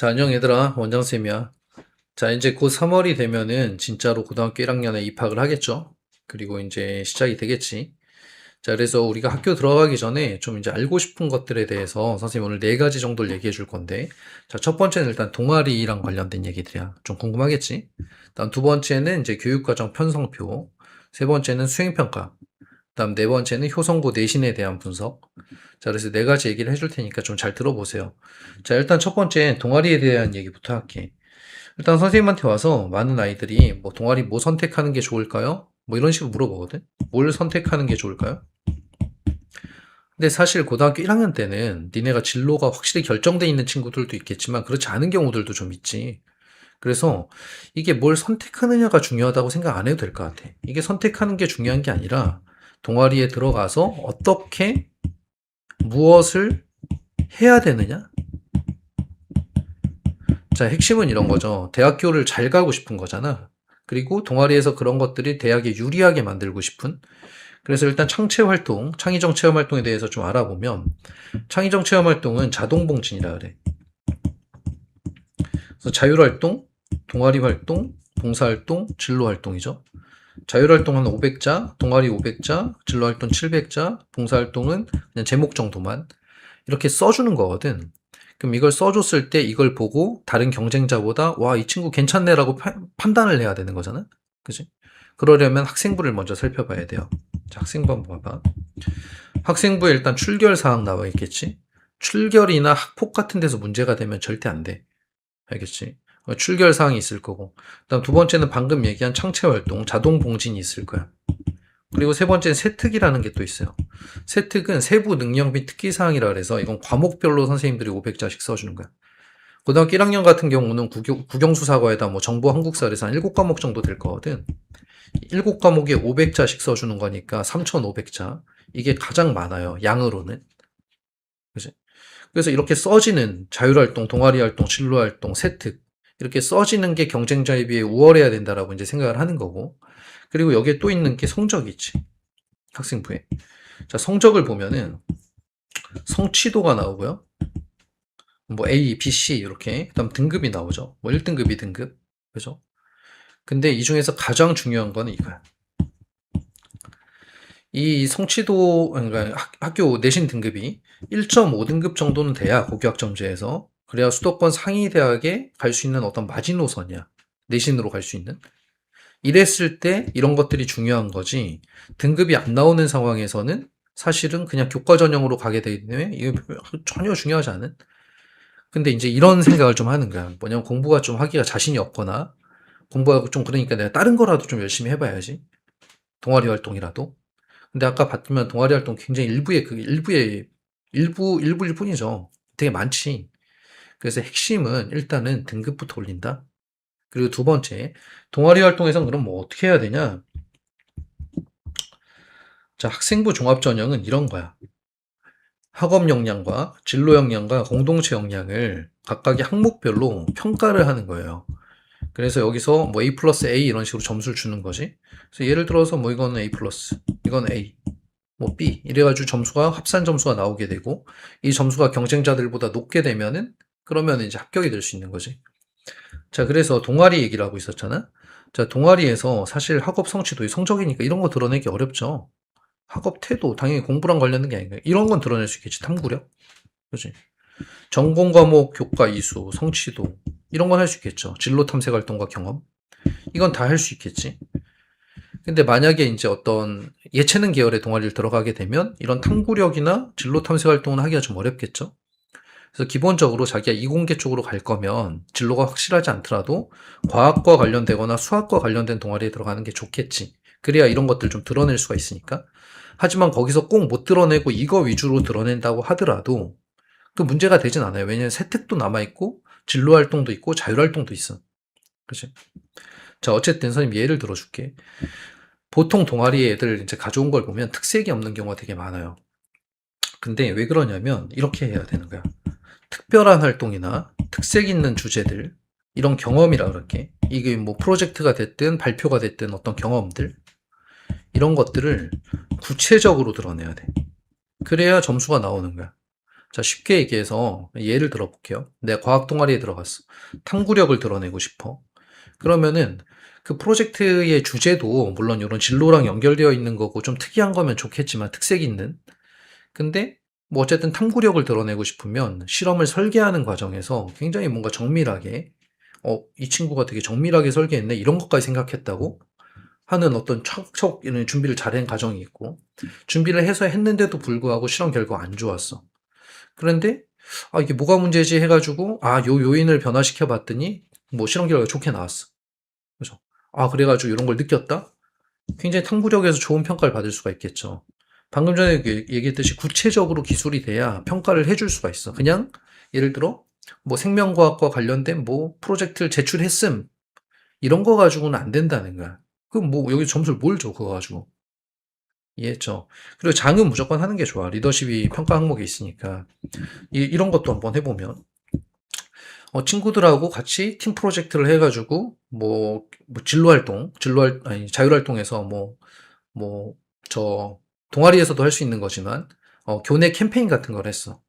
자, 안녕 얘들아. 원장쌤이야. 자, 이제 곧 3월이 되면은 진짜로 고등학교 1학년에 입학을 하겠죠? 그리고 이제 시작이 되겠지. 자, 그래서 우리가 학교 들어가기 전에 좀 이제 알고 싶은 것들에 대해서 선생님 오늘 4가지 정도를 얘기해 줄 건데, 자, 첫 번째는 일단 동아리랑 관련된 얘기들이야. 좀 궁금하겠지? 다음 두 번째는 이제 교육과정 편성표. 세 번째는 수행평가. 다음 네 번째는 효성고 내신에 대한 분석. 자, 그래서 4가지 얘기를 해줄 테니까 좀 잘 들어보세요. 자, 일단 첫 번째 동아리에 대한 얘기부터 할게. 일단 선생님한테 와서 많은 아이들이 뭐 동아리 뭐 선택하는 게 좋을까요? 뭐 이런 식으로 물어보거든. 뭘 선택하는 게 좋을까요? 근데 사실 고등학교 1학년 때는 니네가 진로가 확실히 결정돼 있는 친구들도 있겠지만 그렇지 않은 경우들도 좀 있지. 그래서 이게 뭘 선택하느냐가 중요하다고 생각 안 해도 될 것 같아. 이게 선택하는 게 중요한 게 아니라 동아리에 들어가서 어떻게 무엇을 해야 되느냐? 자, 핵심은 이런 거죠. 대학교를 잘 가고 싶은 거잖아. 그리고 동아리에서 그런 것들이 대학에 유리하게 만들고 싶은. 그래서 일단 창체 활동, 창의적 체험 활동에 대해서 좀 알아보면 창의적 체험 활동은 자동봉진이라 그래. 그래서 자율활동, 동아리 활동, 봉사활동, 진로활동이죠. 자율활동은 500자, 동아리 500자, 진로활동 700자, 봉사활동은 그냥 제목 정도만 이렇게 써주는 거거든. 그럼 이걸 써줬을 때 이걸 보고 다른 경쟁자보다 와, 이 친구 괜찮네라고 판단을 해야 되는 거잖아. 그지? 그러려면 학생부를 먼저 살펴봐야 돼요. 자, 학생부 한번 봐봐. 학생부에 일단 출결 사항 나와 있겠지? 출결이나 학폭 같은 데서 문제가 되면 절대 안 돼. 알겠지? 출결 사항이 있을 거고. 그다음 두 번째는 방금 얘기한 창체 활동, 자동 봉진이 있을 거야. 그리고 세 번째는 세특이라는 게 또 있어요. 세특은 세부 능력 및 특기 사항이라 그래서 이건 과목별로 선생님들이 500자씩 써주는 거야. 고등학교 1학년 같은 경우는 국영수사과에다 뭐 정보 한국사에서 한 7과목 정도 될 거거든. 7과목에 500자씩 써주는 거니까 3,500자. 이게 가장 많아요. 양으로는. 그치? 그래서 이렇게 써지는 자율활동, 동아리활동, 진로활동, 세특. 이렇게 써지는 게 경쟁자에 비해 우월해야 된다라고 이제 생각을 하는 거고. 그리고 여기에 또 있는 게 성적이 있지. 학생부에. 자, 성적을 보면은 성취도가 나오고요. 뭐 A, B, C 이렇게. 그다음 등급이 나오죠. 뭐 1등급, 2등급. 그죠? 근데 이 중에서 가장 중요한 거는 이거야. 이 성취도, 그러니까 학교 내신 등급이 1.5등급 정도는 돼야 고교학점제에서 그래야 수도권 상위 대학에 갈 수 있는 어떤 마지노선이야. 내신으로 갈 수 있는. 이랬을 때 이런 것들이 중요한 거지. 등급이 안 나오는 상황에서는 사실은 그냥 교과 전형으로 가게 되기 때문에 이게 전혀 중요하지 않은. 근데 이제 이런 생각을 좀 하는 거야. 뭐냐면 공부가 좀 하기가 자신이 없거나 공부하고 좀 그러니까 내가 다른 거라도 좀 열심히 해봐야지. 동아리 활동이라도. 근데 아까 봤지만 동아리 활동 굉장히 일부일 뿐이죠. 되게 많지. 그래서 핵심은 일단은 등급부터 올린다. 그리고 두 번째, 동아리 활동에선 그럼 뭐 어떻게 해야 되냐? 자, 학생부 종합전형은 이런 거야. 학업 역량과 진로 역량과 공동체 역량을 각각의 항목별로 평가를 하는 거예요. 그래서 여기서 뭐 A 플러스 A 이런 식으로 점수를 주는 거지. 그래서 예를 들어서 뭐 이거는 A 플러스, 이건 A, 뭐 B 이래가지고 점수가 합산 점수가 나오게 되고 이 점수가 경쟁자들보다 높게 되면은 그러면 이제 합격이 될 수 있는 거지. 자, 그래서 동아리 얘기를 하고 있었잖아. 자, 동아리에서 사실 학업 성취도 성적이니까 이런 거 드러내기 어렵죠. 학업 태도 당연히 공부랑 관련된 게 아닌가. 이런 건 드러낼 수 있겠지. 탐구력, 그렇지? 전공 과목 교과 이수, 성취도 이런 건 할 수 있겠죠. 진로 탐색 활동과 경험 이건 다 할 수 있겠지. 근데 만약에 이제 어떤 예체능 계열의 동아리를 들어가게 되면 이런 탐구력이나 진로 탐색 활동은 하기가 좀 어렵겠죠. 그래서 기본적으로 자기가 이공계 쪽으로 갈 거면 진로가 확실하지 않더라도 과학과 관련되거나 수학과 관련된 동아리에 들어가는 게 좋겠지. 그래야 이런 것들 좀 드러낼 수가 있으니까. 하지만 거기서 꼭 못 드러내고 이거 위주로 드러낸다고 하더라도 그 문제가 되진 않아요. 왜냐하면 세특도 남아있고 진로 활동도 있고 자율 활동도 있어. 그치? 자, 어쨌든 선생님 예를 들어줄게. 보통 동아리 애들 이제 가져온 걸 보면 특색이 없는 경우가 되게 많아요. 근데 왜 그러냐면 이렇게 해야 되는 거야. 특별한 활동이나 특색 있는 주제들, 이런 경험이라 그럴게. 이게 뭐 프로젝트가 됐든 발표가 됐든 어떤 경험들, 이런 것들을 구체적으로 드러내야 돼. 그래야 점수가 나오는 거야. 자, 쉽게 얘기해서 예를 들어 볼게요. 내가 과학 동아리에 들어갔어. 탐구력을 드러내고 싶어. 그러면은 그 프로젝트의 주제도 물론 이런 진로랑 연결되어 있는 거고 좀 특이한 거면 좋겠지만 특색 있는. 근데 뭐 어쨌든 탐구력을 드러내고 싶으면 실험을 설계하는 과정에서 굉장히 뭔가 정밀하게 이 친구가 되게 정밀하게 설계했네. 이런 것까지 생각했다고 하는 어떤 척척 이런 준비를 잘한 과정이 있고 준비를 해서 했는데도 불구하고 실험 결과가 안 좋았어. 그런데 이게 뭐가 문제지 해가지고 요 요인을 변화시켜 봤더니 뭐 실험 결과가 좋게 나왔어. 그죠? 그래가지고 이런 걸 느꼈다? 굉장히 탐구력에서 좋은 평가를 받을 수가 있겠죠. 방금 전에 얘기했듯이 구체적으로 기술이 돼야 평가를 해줄 수가 있어. 그냥 예를 들어 뭐 생명과학과 관련된 뭐 프로젝트를 제출했음 이런 거 가지고는 안 된다는 거야. 그럼 뭐 여기 점수를 뭘 줘 그거 가지고. 이해했죠? 그리고 장은 무조건 하는 게 좋아. 리더십이 평가 항목에 있으니까. 이런 것도 한번 해보면 친구들하고 같이 팀 프로젝트를 해가지고 뭐 아니 자율활동에서 저 동아리에서도 할 수 있는 거지만 교내 캠페인 같은 걸 했어.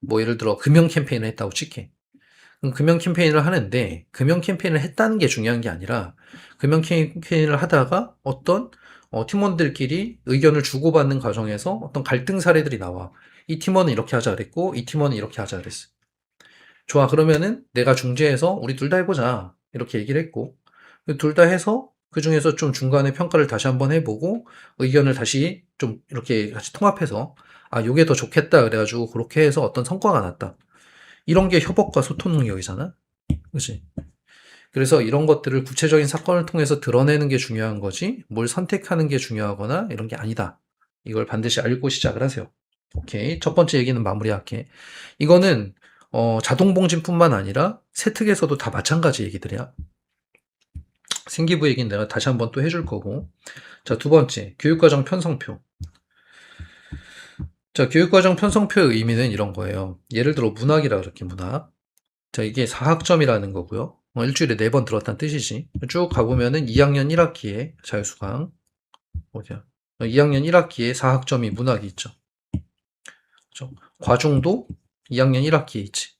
뭐 예를 들어 금연 캠페인을 했다고 칠게. 그럼 금연 캠페인을 하는데 금연 캠페인을 했다는 게 중요한 게 아니라 금연 캠페인을 하다가 어떤 팀원들끼리 의견을 주고받는 과정에서 어떤 갈등 사례들이 나와. 이 팀원은 이렇게 하자 그랬고 이 팀원은 이렇게 하자 그랬어. 좋아, 그러면은 내가 중재해서 우리 둘 다 해보자. 이렇게 얘기를 했고, 둘 다 해서 그 중에서 좀 중간에 평가를 다시 한번 해보고, 의견을 다시 좀 이렇게 같이 통합해서, 요게 더 좋겠다. 그래가지고 그렇게 해서 어떤 성과가 났다. 이런 게 협업과 소통 능력이잖아? 그치? 그래서 이런 것들을 구체적인 사건을 통해서 드러내는 게 중요한 거지, 뭘 선택하는 게 중요하거나 이런 게 아니다. 이걸 반드시 알고 시작을 하세요. 오케이. 첫 번째 얘기는 마무리할게. 이거는 자동봉진뿐만 아니라 세특에서도 다 마찬가지 얘기들이야. 생기부 얘기는 내가 다시 한번 또 해줄 거고. 자, 두 번째, 교육과정 편성표. 자, 교육과정 편성표의 의미는 이런 거예요. 예를 들어 문학이라 그렇게 문학. 자, 이게 4학점이라는 거고요. 일주일에 4번 들었다는 뜻이지. 쭉 가보면은 2학년 1학기에 자유수강. 어디야? 2학년 1학기에 4학점이 문학이 있죠. 그렇죠? 과중도 2학년 1학기에 있지.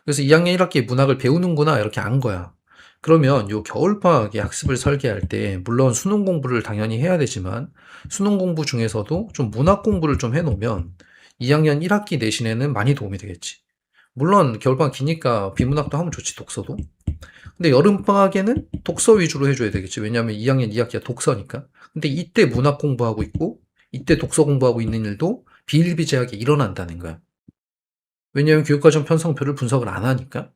그래서 2학년 1학기에 문학을 배우는구나 이렇게 안 거야. 그러면 요 겨울방학에 학습을 설계할 때 물론 수능 공부를 당연히 해야 되지만 수능 공부 중에서도 좀 문학 공부를 좀 해놓으면 2학년 1학기 내신에는 많이 도움이 되겠지. 물론 겨울방학 기니까 비문학도 하면 좋지, 독서도. 근데 여름방학에는 독서 위주로 해줘야 되겠지. 왜냐하면 2학년 2학기가 독서니까. 근데 이때 문학 공부하고 있고 이때 독서 공부하고 있는 일도 비일비재하게 일어난다는 거야. 왜냐하면 교육과정 편성표를 분석을 안 하니까.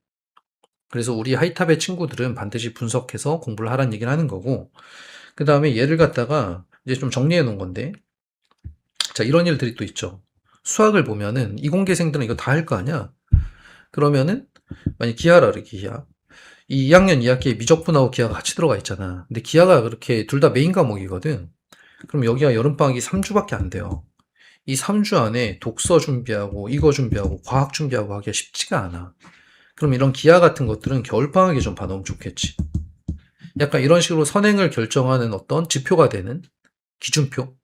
그래서 우리 하이탑의 친구들은 반드시 분석해서 공부를 하라는 얘기를 하는 거고, 그 다음에 얘를 갖다가 이제 좀 정리해 놓은 건데, 자, 이런 일들이 또 있죠. 수학을 보면은 이공계생들은 이거 다 할 거 아니야? 그러면은, 만약 기하라 그래, 기하. 이 2학년 2학기에 미적분하고 기하가 같이 들어가 있잖아. 근데 기하가 그렇게 둘 다 메인 과목이거든. 그럼 여기가 여름방학이 3주밖에 안 돼요. 이 3주 안에 독서 준비하고, 이거 준비하고, 과학 준비하고 하기가 쉽지가 않아. 그럼 이런 기하 같은 것들은 겨울방학에 좀 봐놓으면 좋겠지. 약간 이런 식으로 선행을 결정하는 어떤 지표가 되는 기준표.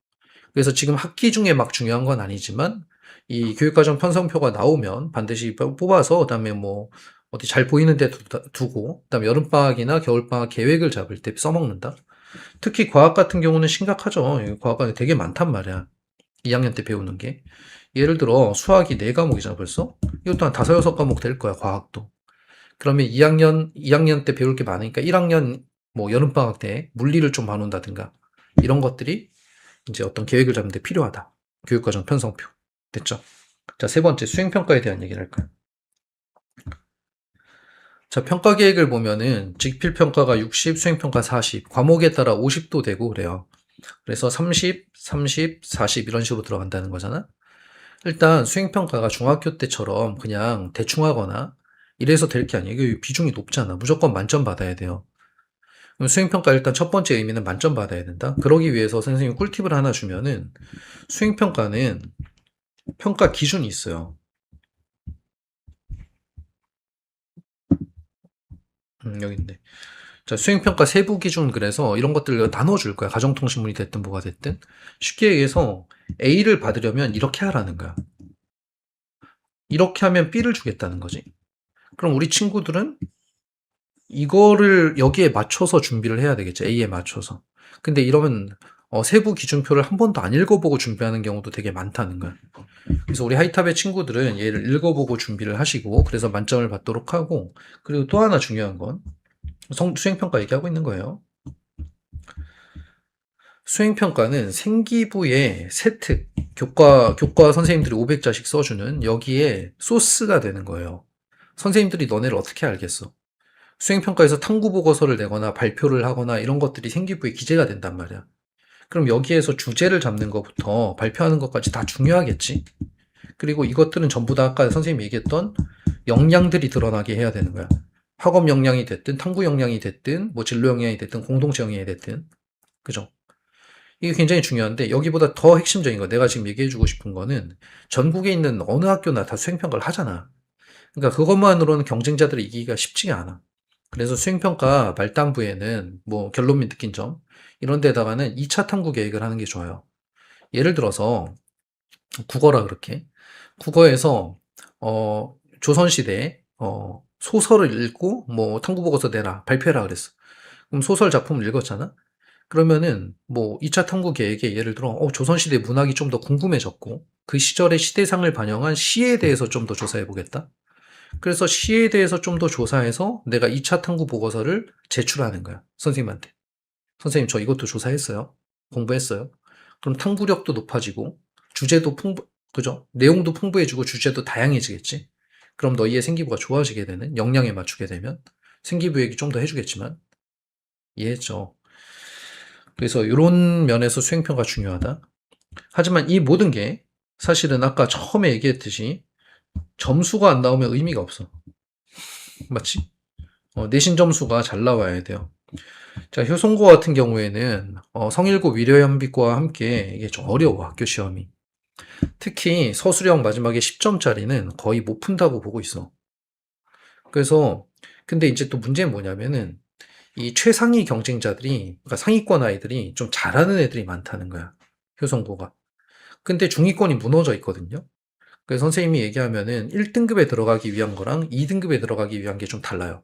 그래서 지금 학기 중에 막 중요한 건 아니지만 이 교육과정 편성표가 나오면 반드시 뽑아서 그다음에 뭐 어디 잘 보이는 데 두고 그다음에 여름방학이나 겨울방학 계획을 잡을 때 써먹는다. 특히 과학 같은 경우는 심각하죠. 과학이 되게 많단 말이야. 2학년 때 배우는 게. 예를 들어 수학이 4과목이잖아 벌써? 이것도 한 5, 6과목 될 거야, 과학도. 그러면 2학년 때 배울 게 많으니까 1학년 뭐 여름방학 때 물리를 좀 봐놓는다든가 이런 것들이 이제 어떤 계획을 잡는 데 필요하다. 교육과정 편성표. 됐죠? 자, 세 번째 수행평가에 대한 얘기를 할까요? 자, 평가 계획을 보면은 직필평가가 60, 수행평가 40, 과목에 따라 50도 되고 그래요. 그래서 30, 30, 40 이런 식으로 들어간다는 거잖아. 일단 수행평가가 중학교 때처럼 그냥 대충 하거나 이래서 될 게 아니에요. 이게 비중이 높잖아. 무조건 만점 받아야 돼요. 그럼 수행평가 일단 첫 번째 의미는 만점 받아야 된다. 그러기 위해서 선생님이 꿀팁을 하나 주면은 수행평가는 평가 기준이 있어요. 여기 있네. 자, 수행평가 세부 기준 그래서 이런 것들을 나눠줄 거야. 가정통신문이 됐든 뭐가 됐든. 쉽게 얘기해서 A를 받으려면 이렇게 하라는 거야. 이렇게 하면 B를 주겠다는 거지. 그럼 우리 친구들은 이거를 여기에 맞춰서 준비를 해야 되겠죠. A에 맞춰서. 근데 이러면 세부 기준표를 한 번도 안 읽어보고 준비하는 경우도 되게 많다는 거야. 그래서 우리 하이탑의 친구들은 얘를 읽어보고 준비를 하시고 그래서 만점을 받도록 하고, 그리고 또 하나 중요한 건 수행평가 얘기하고 있는 거예요. 수행평가는 생기부의 세특, 교과 선생님들이 500자씩 써주는 여기에 소스가 되는 거예요. 선생님들이 너네를 어떻게 알겠어? 수행평가에서 탐구보고서를 내거나 발표를 하거나 이런 것들이 생기부에 기재가 된단 말이야. 그럼 여기에서 주제를 잡는 것부터 발표하는 것까지 다 중요하겠지? 그리고 이것들은 전부 다 아까 선생님이 얘기했던 역량들이 드러나게 해야 되는 거야. 학업 역량이 됐든, 탐구 역량이 됐든, 뭐 진로 역량이 됐든, 공동체 역량이 됐든. 그죠? 이게 굉장히 중요한데, 여기보다 더 핵심적인 거, 내가 지금 얘기해주고 싶은 거는 전국에 있는 어느 학교나 다 수행평가를 하잖아. 그러니까 그것만으로는 경쟁자들을 이기기가 쉽지가 않아. 그래서 수행평가 말단부에는 뭐 결론 및 느낀 점, 이런 데다가는 2차 탐구 계획을 하는 게 좋아요. 예를 들어서 국어라 그렇게. 국어에서 조선시대 소설을 읽고 뭐 탐구보고서 내라, 발표해라 그랬어. 그럼 소설 작품을 읽었잖아? 그러면은 뭐 2차 탐구 계획에 예를 들어 조선시대 문학이 좀 더 궁금해졌고 그 시절의 시대상을 반영한 시에 대해서 좀 더 조사해 보겠다. 그래서 시에 대해서 좀 더 조사해서 내가 2차 탐구 보고서를 제출하는 거야. 선생님한테. 선생님 저 이것도 조사했어요. 공부했어요. 그럼 탐구력도 높아지고 주제도 그죠? 내용도 풍부해지고 주제도 다양해지겠지. 그럼 너희의 생기부가 좋아지게 되는, 역량에 맞추게 되면 생기부 얘기 좀 더 해주겠지만. 이해했죠? 그래서 이런 면에서 수행평가 중요하다. 하지만 이 모든 게 사실은 아까 처음에 얘기했듯이 점수가 안 나오면 의미가 없어. 맞지? 내신 점수가 잘 나와야 돼요. 자, 효성고 같은 경우에는 성일고 위례연비과와 함께 이게 좀 어려워, 학교 시험이. 특히 서술형 마지막에 10점짜리는 거의 못 푼다고 보고 있어. 그래서 근데 이제 또 문제는 뭐냐면은 이 최상위 경쟁자들이, 그러니까 상위권 아이들이 좀 잘하는 애들이 많다는 거야. 효성고가. 근데 중위권이 무너져 있거든요. 그래서 선생님이 얘기하면은 1등급에 들어가기 위한 거랑 2등급에 들어가기 위한 게 좀 달라요.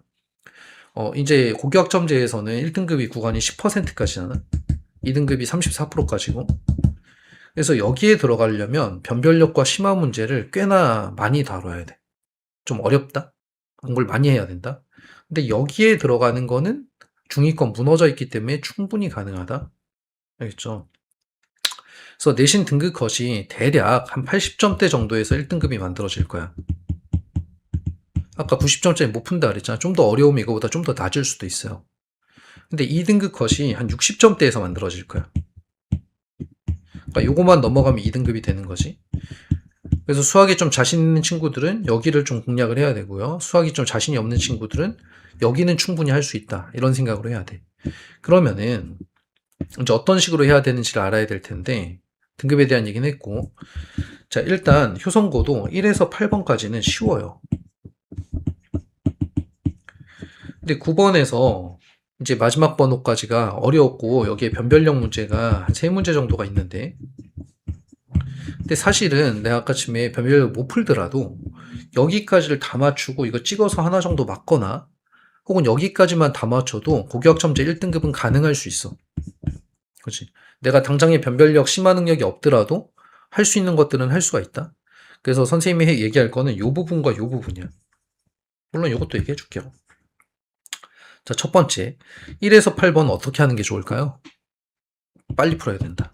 이제 고교학점제에서는 1등급이 구간이 10%까지잖아. 2등급이 34%까지고. 그래서 여기에 들어가려면 변별력과 심화 문제를 꽤나 많이 다뤄야 돼. 좀 어렵다? 공부를 많이 해야 된다? 근데 여기에 들어가는 거는 중위권 무너져 있기 때문에 충분히 가능하다. 알겠죠? 그래서 내신 등급 컷이 대략 한 80점대 정도에서 1등급이 만들어질 거야. 아까 90점짜리 못 푼다 그랬잖아. 좀 더 어려우면 이거보다 좀 더 낮을 수도 있어요. 근데 2등급 컷이 한 60점대에서 만들어질 거야. 그러니까 요거만 넘어가면 2등급이 되는 거지. 그래서 수학에 좀 자신 있는 친구들은 여기를 좀 공략을 해야 되고요. 수학이 좀 자신이 없는 친구들은 여기는 충분히 할 수 있다. 이런 생각으로 해야 돼. 그러면은 이제 어떤 식으로 해야 되는지를 알아야 될 텐데, 등급에 대한 얘기는 했고, 자, 일단 효성고도 1에서 8번까지는 쉬워요. 근데 9번에서 이제 마지막 번호까지가 어려웠고 여기에 변별력 문제가 한 3문제 정도가 있는데, 근데 사실은 내가 아까쯤에 변별력 못 풀더라도 여기까지를 다 맞추고 이거 찍어서 하나 정도 맞거나 혹은 여기까지만 다 맞춰도 고교학점제 1등급은 가능할 수 있어. 그렇지? 내가 당장에 변별력 심화 능력이 없더라도 할 수 있는 것들은 할 수가 있다. 그래서 선생님이 얘기할 거는 이 부분과 이 부분이야. 물론 이것도 얘기해 줄게요. 자, 첫 번째, 1에서 8번 어떻게 하는 게 좋을까요? 빨리 풀어야 된다.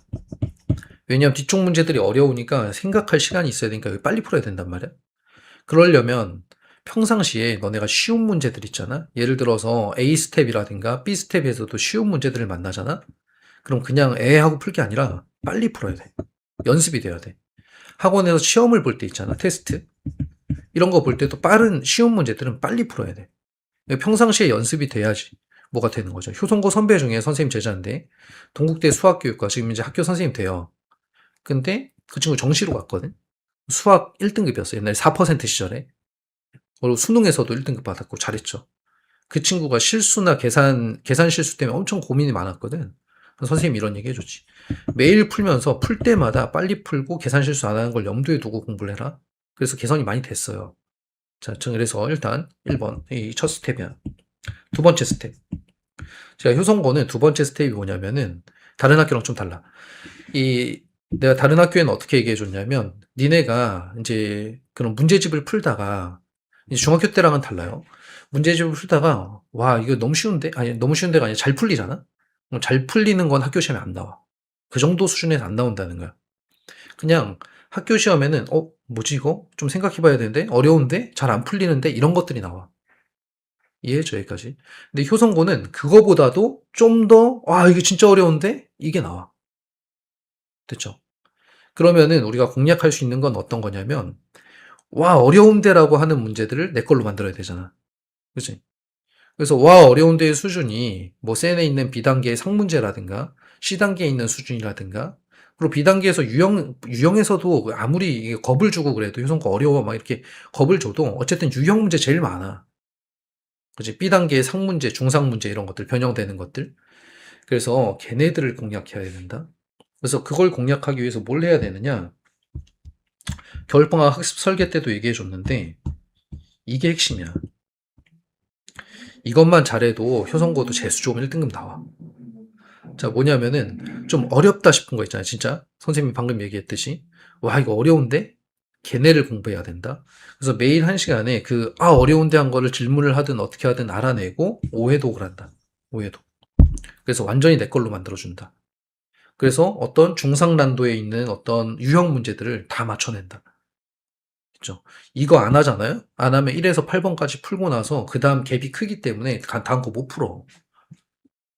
왜냐하면 뒤쪽 문제들이 어려우니까 생각할 시간이 있어야 되니까 빨리 풀어야 된단 말이야. 그러려면 평상시에 너네가 쉬운 문제들 있잖아. 예를 들어서 A 스텝이라든가 B 스텝에서도 쉬운 문제들을 만나잖아. 그럼 그냥 하고 풀 게 아니라 빨리 풀어야 돼. 연습이 돼야 돼. 학원에서 시험을 볼 때 있잖아. 테스트. 이런 거 볼 때도 빠른 쉬운 문제들은 빨리 풀어야 돼. 평상시에 연습이 돼야지 뭐가 되는 거죠. 효성고 선배 중에 선생님 제자인데 동국대 수학교육과 지금 이제 학교 선생님 돼요. 근데 그 친구 정시로 갔거든. 수학 1등급이었어요. 옛날에 4% 시절에. 그리고 수능에서도 1등급 받았고 잘했죠. 그 친구가 실수나 계산 실수 때문에 엄청 고민이 많았거든. 선생님이 이런 얘기 해줬지. 매일 풀면서 풀 때마다 빨리 풀고 계산 실수 안 하는 걸 염두에 두고 공부를 해라. 그래서 개선이 많이 됐어요. 자, 그래서 일단 1번, 이 첫 스텝이야. 두 번째 스텝. 제가 효성고는 두 번째 스텝이 뭐냐면은, 다른 학교랑 좀 달라. 내가 다른 학교에는 어떻게 얘기해 줬냐면, 니네가 이제 그런 문제집을 풀다가, 이제 중학교 때랑은 달라요. 문제집을 풀다가, 와, 이거 너무 쉬운데? 아니, 너무 쉬운 데가 아니라 잘 풀리잖아? 그럼 잘 풀리는 건 학교 시험에 안 나와. 그 정도 수준에서 안 나온다는 거야. 그냥 학교 시험에는, 뭐지 이거? 좀 생각해 봐야 되는데? 어려운데? 잘 안 풀리는데? 이런 것들이 나와. 이해했죠, 여기까지? 근데 효성고는 그거보다도 좀 더, 와, 이게 진짜 어려운데? 이게 나와. 됐죠? 그러면은 우리가 공략할 수 있는 건 어떤 거냐면, 와, 어려운데라고 하는 문제들을 내 걸로 만들어야 되잖아. 그치? 그래서 와, 어려운데의 수준이 뭐 센에 있는 B단계의 상문제라든가 C단계에 있는 수준이라든가 그리고 B단계에서 유형에서도 아무리 이게 겁을 주고 그래도 효성과 어려워 막 이렇게 겁을 줘도 어쨌든 유형 문제 제일 많아. 그치? B단계의 상문제, 중상문제 이런 것들, 변형되는 것들. 그래서 걔네들을 공략해야 된다. 그래서 그걸 공략하기 위해서 뭘 해야 되느냐? 겨울방학 학습 설계 때도 얘기해 줬는데 이게 핵심이야. 이것만 잘해도 효성고도 재수 좋으면 1등급 나와. 자, 뭐냐면은 좀 어렵다 싶은 거 있잖아요. 진짜 선생님이 방금 얘기했듯이 와, 이거 어려운데 걔네를 공부해야 된다. 그래서 매일 1시간에 어려운데 한 거를 질문을 하든 어떻게 하든 알아내고 오해독을 한다. 오해독. 그래서 완전히 내 걸로 만들어준다. 그래서 어떤 중상난도에 있는 어떤 유형 문제들을 다 맞춰낸다. 그죠? 이거 안 하잖아요? 안 하면 1에서 8번까지 풀고 나서 그 다음 갭이 크기 때문에 다음 거 못 풀어.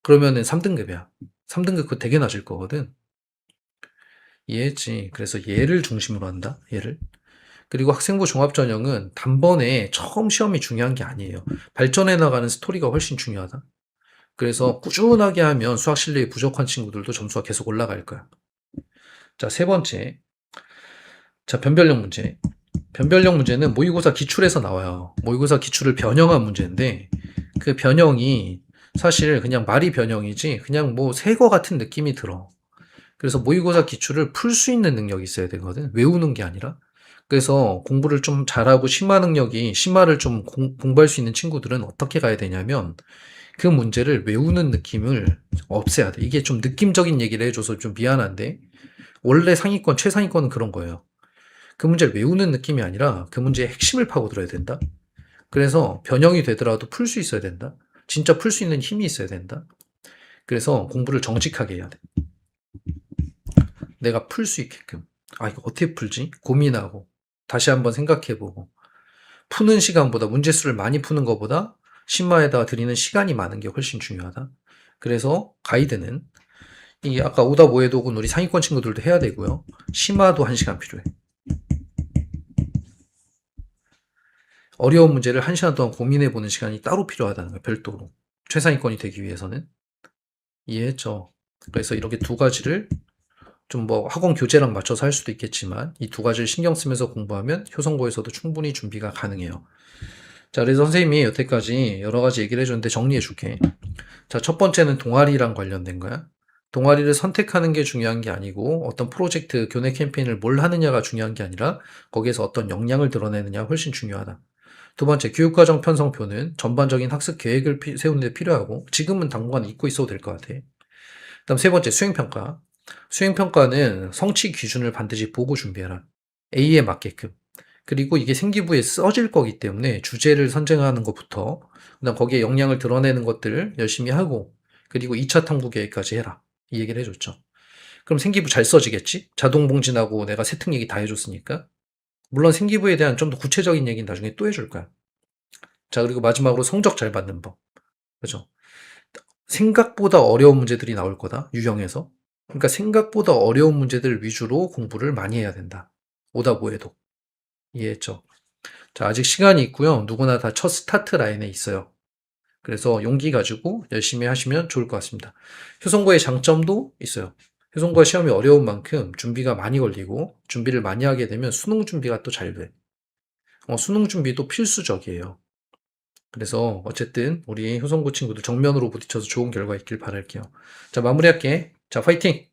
그러면은 3등급이야. 3등급 그거 되게 낮을 거거든. 이해했지? 그래서 얘를 중심으로 한다. 얘를. 그리고 학생부 종합전형은 단번에 처음 시험이 중요한 게 아니에요. 발전해 나가는 스토리가 훨씬 중요하다. 그래서 꾸준하게 하면 수학 실력이 부족한 친구들도 점수가 계속 올라갈 거야. 자, 세 번째. 자, 변별력 문제. 변별력 문제는 모의고사 기출에서 나와요. 모의고사 기출을 변형한 문제인데 그 변형이 사실 그냥 말이 변형이지 그냥 뭐 새거 같은 느낌이 들어. 그래서 모의고사 기출을 풀 수 있는 능력이 있어야 되거든. 외우는 게 아니라. 그래서 공부를 좀 잘하고 심화를 좀 공부할 수 있는 친구들은 어떻게 가야 되냐면 그 문제를 외우는 느낌을 없애야 돼. 이게 좀 느낌적인 얘기를 해줘서 좀 미안한데 원래 상위권, 최상위권은 그런 거예요. 그 문제를 외우는 느낌이 아니라 그 문제의 핵심을 파고들어야 된다. 그래서 변형이 되더라도 풀 수 있어야 된다. 진짜 풀 수 있는 힘이 있어야 된다. 그래서 공부를 정직하게 해야 돼. 내가 풀 수 있게끔. 이거 어떻게 풀지? 고민하고 다시 한번 생각해보고 푸는 시간보다 문제수를 많이 푸는 것보다 심화에다가 들이는 시간이 많은 게 훨씬 중요하다. 그래서 가이드는 이 아까 오답 오해독은 우리 상위권 친구들도 해야 되고요. 심화도 1시간 필요해. 어려운 문제를 1시간 동안 고민해보는 시간이 따로 필요하다는 거예요. 별도로. 최상위권이 되기 위해서는. 이해했죠? 그래서 이렇게 두 가지를 좀 뭐 학원 교재랑 맞춰서 할 수도 있겠지만 이 두 가지를 신경 쓰면서 공부하면 효성고에서도 충분히 준비가 가능해요. 자, 그래서 선생님이 여태까지 여러 가지 얘기를 해줬는데 정리해 줄게. 자, 첫 번째는 동아리랑 관련된 거야. 동아리를 선택하는 게 중요한 게 아니고 어떤 프로젝트, 교내 캠페인을 뭘 하느냐가 중요한 게 아니라 거기에서 어떤 역량을 드러내느냐 훨씬 중요하다. 두 번째, 교육과정 편성표는 전반적인 학습 계획을 세우는 데 필요하고 지금은 당분간 잊고 있어도 될 것 같아. 그다음 세 번째, 수행평가. 수행평가는 성취 기준을 반드시 보고 준비해라. A에 맞게끔. 그리고 이게 생기부에 써질 거기 때문에 주제를 선정하는 것부터 그다음 거기에 역량을 드러내는 것들을 열심히 하고 그리고 2차 탐구 계획까지 해라. 이 얘기를 해줬죠. 그럼 생기부 잘 써지겠지? 자동봉진하고 내가 세특 얘기 다 해줬으니까. 물론 생기부에 대한 좀 더 구체적인 얘기는 나중에 또 해줄 거야. 자, 그리고 마지막으로 성적 잘 받는 법. 그죠? 생각보다 어려운 문제들이 나올 거다. 유형에서. 그러니까 생각보다 어려운 문제들 위주로 공부를 많이 해야 된다. 오다 보해도. 이해했죠? 자, 아직 시간이 있고요. 누구나 다 첫 스타트 라인에 있어요. 그래서 용기 가지고 열심히 하시면 좋을 것 같습니다. 효성고의 장점도 있어요. 효성고 시험이 어려운 만큼 준비가 많이 걸리고 준비를 많이 하게 되면 수능 준비가 또 잘 돼. 수능 준비도 필수적이에요. 그래서 어쨌든 우리 효성고 친구들 정면으로 부딪혀서 좋은 결과 있길 바랄게요. 자, 마무리할게. 자, 파이팅!